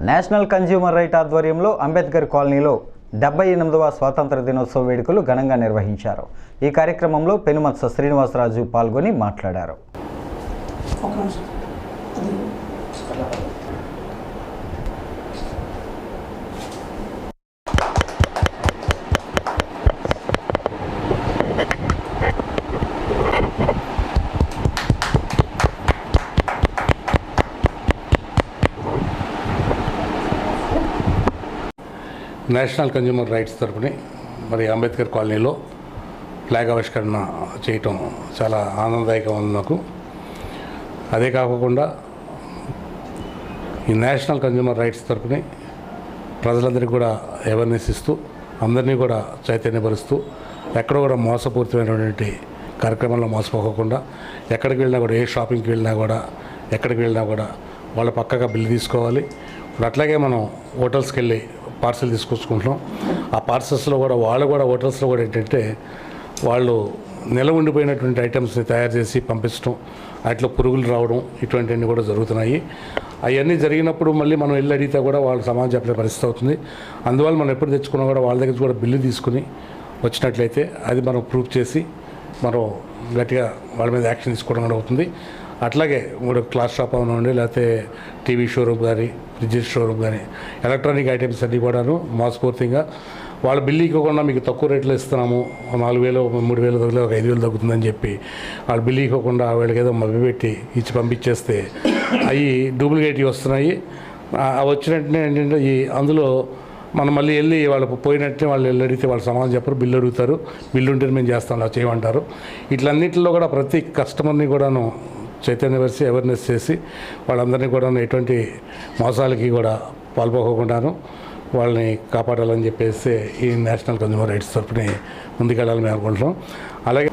National consumer right ఆధ్వర్యంలో అంబేద్కర్ కాలనీలో 78వ స్వాతంత్ర దినోత్సవ వేడుకలు ఘనంగా నిర్వహించారు. ఈ కార్యక్రమంలో పెనుమత్స శ్రీనివాసరాజు పాల్గొని మాట్లాడారు. నేషనల్ కన్జ్యూమర్ రైట్స్ తరపుని మరి అంబేద్కర్ కాలనీలో ఫ్లాగ్ ఆవిష్కరణ చేయటం చాలా ఆనందదాయకంగా ఉంది నాకు. అదే కాకుండా ఈ నేషనల్ కన్జ్యూమర్ రైట్స్ తరపుని ప్రజలందరికీ కూడా అవేర్నెస్ ఇస్తూ అందరినీ కూడా చైతన్యపరుస్తూ ఎక్కడ కూడా మోసపూరితమైనటువంటి కార్యక్రమంలో మోసపోకుండా ఎక్కడికి వెళ్ళినా కూడా ఏ షాపింగ్కి వెళ్ళినా కూడా ఎక్కడికి వెళ్ళినా కూడా వాళ్ళ పక్కగా బిల్లు తీసుకోవాలి. ఇప్పుడు అట్లాగే మనం హోటల్స్కి వెళ్ళి పార్సల్ తీసుకొచ్చుకుంటున్నాం. ఆ పార్సల్స్లో కూడా వాళ్ళు కూడా హోటల్స్లో కూడా ఏంటంటే వాళ్ళు నిల ఉండిపోయినటువంటి ఐటమ్స్ని తయారు చేసి పంపించడం, వాటిలో పురుగులు రావడం ఇటువంటివన్నీ కూడా జరుగుతున్నాయి. అవన్నీ జరిగినప్పుడు మళ్ళీ మనం వెళ్ళి అడిగితే కూడా వాళ్ళు సమాధానం చెప్పే పరిస్థితి అవుతుంది. అందువల్ల మనం ఎప్పుడు తెచ్చుకున్నా కూడా వాళ్ళ దగ్గర కూడా బిల్లు తీసుకుని వచ్చినట్లయితే అది మనం ప్రూఫ్ చేసి మనం గట్టిగా వాళ్ళ మీద యాక్షన్ తీసుకోవడం కూడా అవుతుంది. అట్లాగే ఇప్పుడు క్లాస్ షాప్ అవనండి, లేకపోతే టీవీ షోరూమ్ కానీ, ఫ్రిడ్జెస్ షోరూమ్ కానీ, ఎలక్ట్రానిక్ ఐటమ్స్ అన్నీ కూడాను మోసపూరితంగా వాళ్ళ బిల్లు ఇవ్వకుండా మీకు తక్కువ రేట్లో ఇస్తున్నాము, 4,000 3,000 తగ్గితే ఒక 5,000 తగ్గుతుందని చెప్పి వాళ్ళు బిల్లు ఇవ్వకుండా వాళ్ళకి ఏదో మభ్యపెట్టి ఇచ్చి పంపించేస్తే అవి డూప్లికేట్ వస్తున్నాయి. అవి వచ్చినట్టునే ఏంటంటే అందులో మనం మళ్ళీ వెళ్ళి వాళ్ళు పోయినట్టే వాళ్ళు వెళ్ళి అడిగితే వాళ్ళు సమాధానం చెప్పరు, బిల్లు అడుగుతారు. బిల్లు ఉంటే మేము చేస్తాం, అలా చేయమంటారు. ఇట్లన్నింటిలో కూడా ప్రతి కస్టమర్ని కూడాను చైతన్యపరిచి అవేర్నెస్ చేసి వాళ్ళందరినీ కూడా ఎటువంటి మోసాలకి కూడా పాల్పోకుండాను వాళ్ళని కాపాడాలని చెప్పేసి ఈ నేషనల్ కన్జ్యూమర్ రైట్స్ తరపుని ముందుకెళ్ళాలని మేము అనుకుంటున్నాం. అలాగే